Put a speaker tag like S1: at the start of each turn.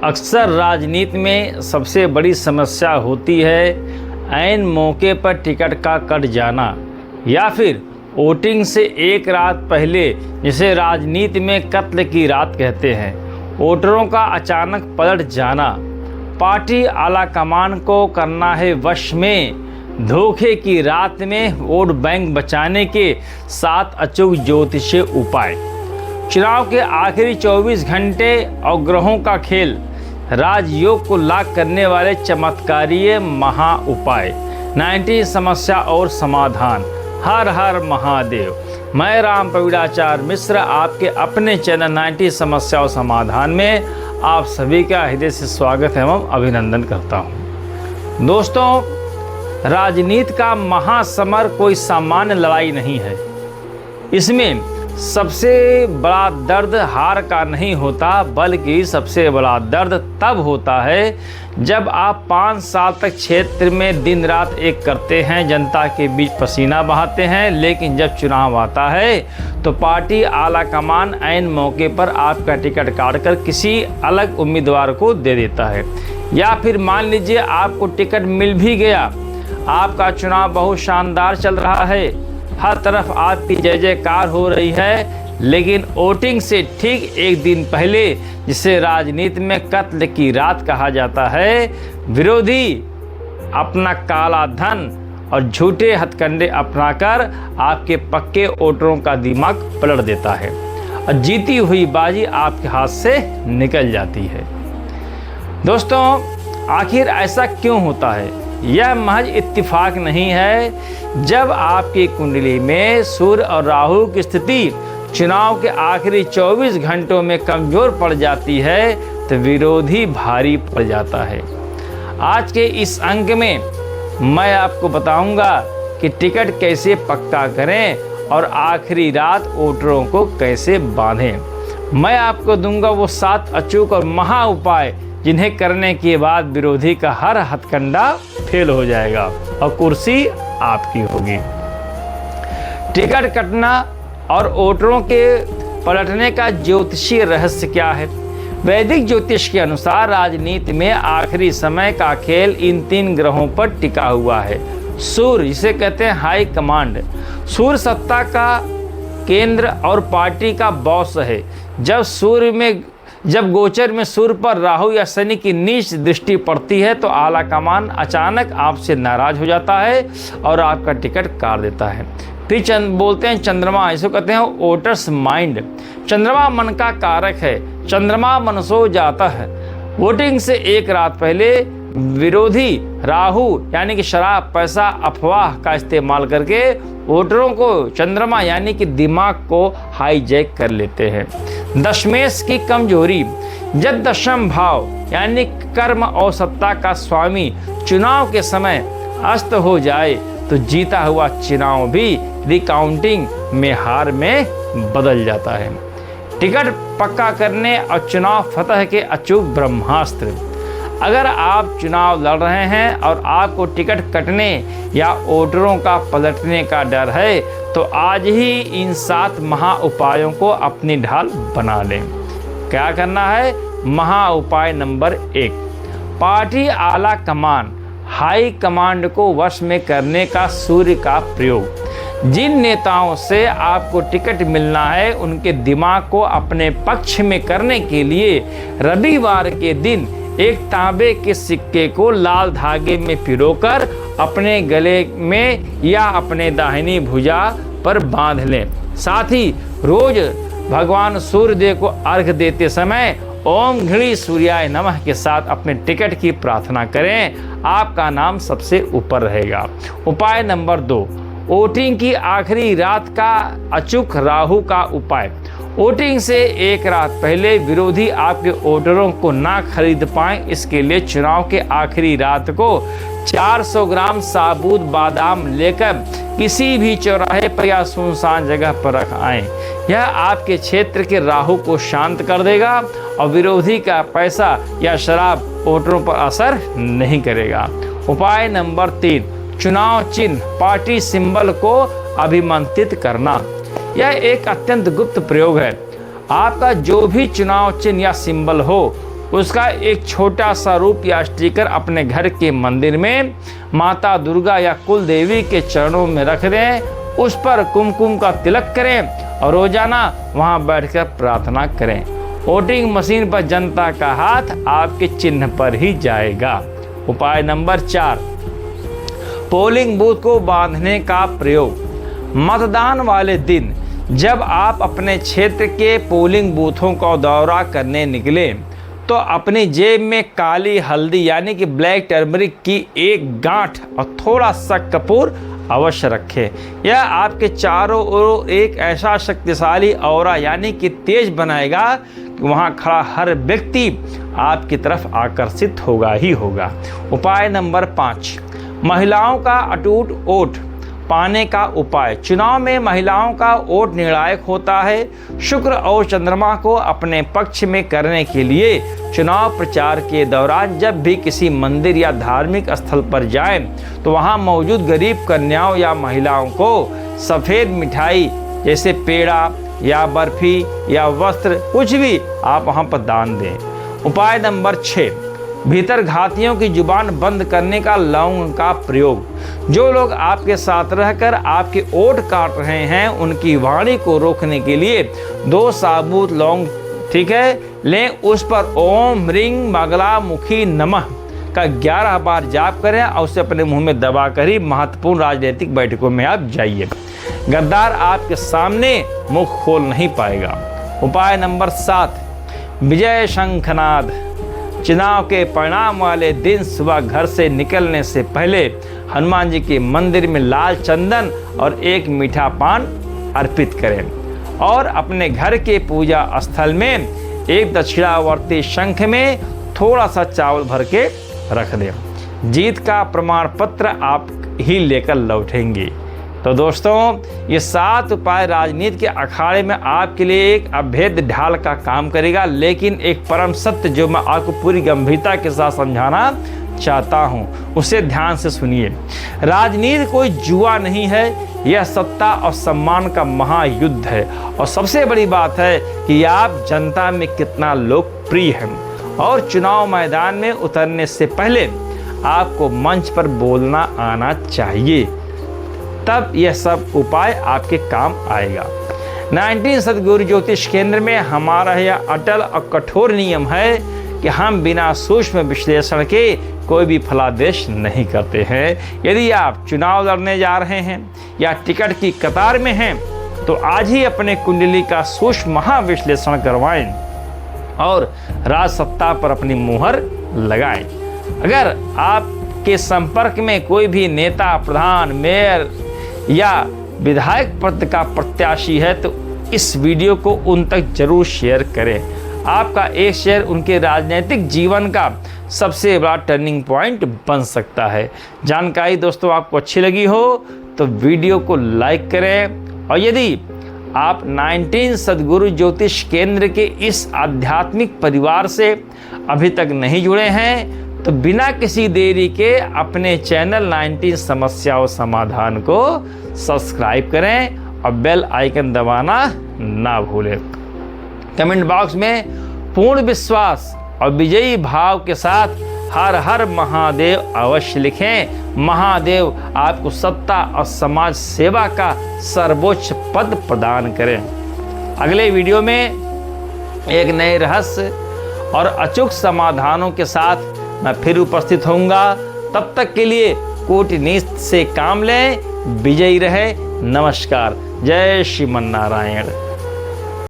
S1: अक्सर राजनीति में सबसे बड़ी समस्या होती है ऐन मौके पर टिकट का कट जाना या फिर वोटिंग से एक रात पहले, जिसे राजनीति में कत्ल की रात कहते हैं, वोटरों का अचानक पलट जाना। पार्टी आलाकमान को करना है वश में धोखे की रात में वोट बैंक बचाने के 7 अचूक ज्योतिषीय उपाय। चुनाव के आखिरी 24 घंटे और ग्रहों का खेल, राजयोग को लाक करने वाले चमत्कारीय महा उपाय। 90 समस्या और समाधान। हर हर महादेव। मैं राम प्रवीणाचार्य मिश्र आपके अपने चैनल 90 समस्या और समाधान में आप सभी का हृदय से स्वागत एवं अभिनंदन करता हूँ। दोस्तों, राजनीति का महासमर कोई सामान्य लड़ाई नहीं है। इसमें सबसे बड़ा दर्द हार का नहीं होता, बल्कि सबसे बड़ा दर्द तब होता है जब आप 5 साल तक क्षेत्र में दिन रात एक करते हैं, जनता के बीच पसीना बहाते हैं, लेकिन जब चुनाव आता है तो पार्टी आलाकमान ऐन मौके पर आपका टिकट काटकर किसी अलग उम्मीदवार को दे देता है। या फिर मान लीजिए आपको टिकट मिल भी गया, आपका चुनाव बहुत शानदार चल रहा है, हर तरफ आपकी जय जयकार हो रही है, लेकिन वोटिंग से ठीक एक दिन पहले, जिसे राजनीति में कत्ल की रात कहा जाता है, विरोधी अपना काला धन और झूठे हथकंडे अपनाकर आपके पक्के वोटरों का दिमाग पलट देता है और जीती हुई बाजी आपके हाथ से निकल जाती है। दोस्तों, आखिर ऐसा क्यों होता है? यह महज इत्तेफाक नहीं है। जब आपकी कुंडली में सूर्य और राहु की स्थिति चुनाव के आखिरी 24 घंटों में कमजोर पड़ जाती है तो विरोधी भारी पड़ जाता है। आज के इस अंक में मैं आपको बताऊंगा कि टिकट कैसे पक्का करें और आखिरी रात वोटरों को कैसे बांधें। मैं आपको दूंगा वो 7 अचूक और महा उपाय जिन्हें करने के बाद विरोधी का हर हथकंडा फेल हो जाएगा और कुर्सी आपकी होगी। टिकट कटना और वोटरों के पलटने का ज्योतिषीय रहस्य क्या है? वैदिक ज्योतिष के अनुसार राजनीति में आखिरी समय का खेल इन 3 ग्रहों पर टिका हुआ है। सूर्य, जिसे कहते हैं हाई कमांड, सूर्य सत्ता का केंद्र और पार्टी का बॉस है। जब गोचर में सूर्य पर राहु या शनि की नीच दृष्टि पड़ती है तो आलाकमान अचानक आपसे नाराज हो जाता है और आपका टिकट काट देता है। फिर बोलते हैं चंद्रमा, इसको कहते हैं वोटर्स माइंड। चंद्रमा मन का कारक है, चंद्रमा मनसो जाता है। वोटिंग से एक रात पहले विरोधी राहु यानी कि शराब, पैसा, अफवाह का इस्तेमाल करके वोटरों को चंद्रमा यानी कि दिमाग को हाईजैक कर लेते हैं। दशमेश की कमजोरी। जब दशम भाव यानी कर्म और सत्ता का स्वामी चुनाव के समय अस्त हो जाए तो जीता हुआ चुनाव भी रिकाउंटिंग में हार में बदल जाता है। टिकट पक्का करने और चुनाव फतह के अचूक ब्रह्मास्त्र। अगर आप चुनाव लड़ रहे हैं और आपको टिकट कटने या वोटरों का पलटने का डर है तो आज ही इन 7 महा उपायों को अपनी ढाल बना लें। क्या करना है? महा उपाय नंबर 1, पार्टी आला कमान हाई कमांड को वश में करने का सूर्य का प्रयोग। जिन नेताओं से आपको टिकट मिलना है उनके दिमाग को अपने पक्ष में करने के लिए रविवार के दिन एक तांबे के सिक्के को लाल धागे में पिरोकर अपने गले में या अपने दाहिनी भुजा पर बांध लें। साथ ही रोज भगवान सूर्यदेव को अर्घ देते समय ओम घृणी सूर्याय नमः के साथ अपने टिकट की प्रार्थना करें, आपका नाम सबसे ऊपर रहेगा। उपाय नंबर 2, वोटिंग की आखिरी रात का अचूक राहु का उपाय। वोटिंग से एक रात पहले विरोधी आपके वोटरों को ना खरीद पाएं, इसके लिए चुनाव के आखिरी रात को 400 ग्राम साबुत बादाम लेकर किसी भी चौराहे पर या सुनसान जगह पर रख आएं। यह आपके क्षेत्र के राहु को शांत कर देगा और विरोधी का पैसा या शराब वोटरों पर असर नहीं करेगा। उपाय नंबर 3, चुनाव चिन्ह पार्टी सिंबल को अभिमंत्रित करना। यह एक अत्यंत गुप्त प्रयोग है। आपका जो भी चुनाव चिन्ह या सिंबल हो उसका एक छोटा सा रूप या स्टिकर अपने घर के मंदिर में माता दुर्गा या कुल देवी के चरणों में रख दें, उस पर कुमकुम का तिलक करें और रोजाना वहां बैठकर प्रार्थना करें। वोटिंग मशीन पर जनता का हाथ आपके चिन्ह पर ही जाएगा। उपाय नंबर 4, पोलिंग बूथ को बांधने का प्रयोग। मतदान वाले दिन जब आप अपने क्षेत्र के पोलिंग बूथों का दौरा करने निकले तो अपनी जेब में काली हल्दी यानी कि ब्लैक टर्मरिक की एक गांठ और थोड़ा सा कपूर अवश्य रखें। यह आपके चारों ओर एक ऐसा शक्तिशाली ऑरा यानी कि तेज बनाएगा कि वहां खड़ा हर व्यक्ति आपकी तरफ आकर्षित होगा ही होगा। उपाय नंबर 5, महिलाओं का अटूट वोट पाने का उपाय। चुनाव में महिलाओं का वोट निर्णायक होता है। शुक्र और चंद्रमा को अपने पक्ष में करने के लिए चुनाव प्रचार के दौरान जब भी किसी मंदिर या धार्मिक स्थल पर जाएं तो वहां मौजूद गरीब कन्याओं या महिलाओं को सफ़ेद मिठाई जैसे पेड़ा या बर्फी या वस्त्र कुछ भी आप वहां पर दान दें। उपाय नंबर 6, भीतर घातियों की जुबान बंद करने का लौंग का प्रयोग। जो लोग आपके साथ रहकर आपके वोट काट रहे हैं उनकी वाणी को रोकने के लिए 2 साबुत लौंग, ठीक है, लें। उस पर ओम ह्रीं मंगला मुखी नमः का 11 बार जाप करें और उसे अपने मुंह में दबा कर ही महत्वपूर्ण राजनीतिक बैठकों में आप जाइए। गद्दार आपके सामने मुख खोल नहीं पाएगा। उपाय नंबर 7, विजय शंखनाद। चुनाव के परिणाम वाले दिन सुबह घर से निकलने से पहले हनुमान जी के मंदिर में लाल चंदन और एक मीठा पान अर्पित करें और अपने घर के पूजा स्थल में एक दक्षिणावर्ती शंख में थोड़ा सा चावल भर के रख दें। जीत का प्रमाण पत्र आप ही लेकर लौटेंगे। तो दोस्तों, ये 7 उपाय राजनीति के अखाड़े में आपके लिए एक अभेद्य ढाल का काम करेगा, लेकिन एक परम सत्य जो मैं आपको पूरी गंभीरता के साथ समझाना चाहता हूँ उसे ध्यान से सुनिए। राजनीति कोई जुआ नहीं है, यह सत्ता और सम्मान का महायुद्ध है। और सबसे बड़ी बात है कि आप जनता में कितना लोकप्रिय हैं। और चुनाव मैदान में उतरने से पहले आपको मंच पर बोलना आना चाहिए, तब यह सब उपाय आपके काम आएगा। 19 सद्गुरु ज्योतिष केंद्र में हमारा यह अटल और कठोर नियम है कि हम बिना सूक्ष्म विश्लेषण के कोई भी फलादेश नहीं करते हैं। यदि आप चुनाव लड़ने जा रहे हैं या टिकट की कतार में हैं तो आज ही अपने कुंडली का सूक्ष्म महाविश्लेषण करवाएं और राजसत्ता पर अपनी मुहर लगाएं। अगर आपके संपर्क में कोई भी नेता, प्रधान, मेयर या विधायक पद का प्रत्याशी है तो इस वीडियो को उन तक जरूर शेयर करें। आपका एक शेयर उनके राजनीतिक जीवन का सबसे बड़ा टर्निंग पॉइंट बन सकता है। जानकारी दोस्तों आपको अच्छी लगी हो तो वीडियो को लाइक करें और यदि आप 19 सद्गुरु ज्योतिष केंद्र के इस आध्यात्मिक परिवार से अभी तक नहीं जुड़े हैं तो बिना किसी देरी के अपने चैनल 19 समस्याओं समाधान को सब्सक्राइब करें और बेल आइकन दबाना ना भूलें। कमेंट बॉक्स में पूर्ण विश्वास और विजयी भाव के साथ हर हर महादेव अवश्य लिखें। महादेव आपको सत्ता और समाज सेवा का सर्वोच्च पद प्रदान करें। अगले वीडियो में एक नए रहस्य और अचूक समाधानों के साथ मैं फिर उपस्थित होऊंगा। तब तक के लिए कूटनीति से काम लें, विजयी रहे। नमस्कार। जय श्रीमन नारायण।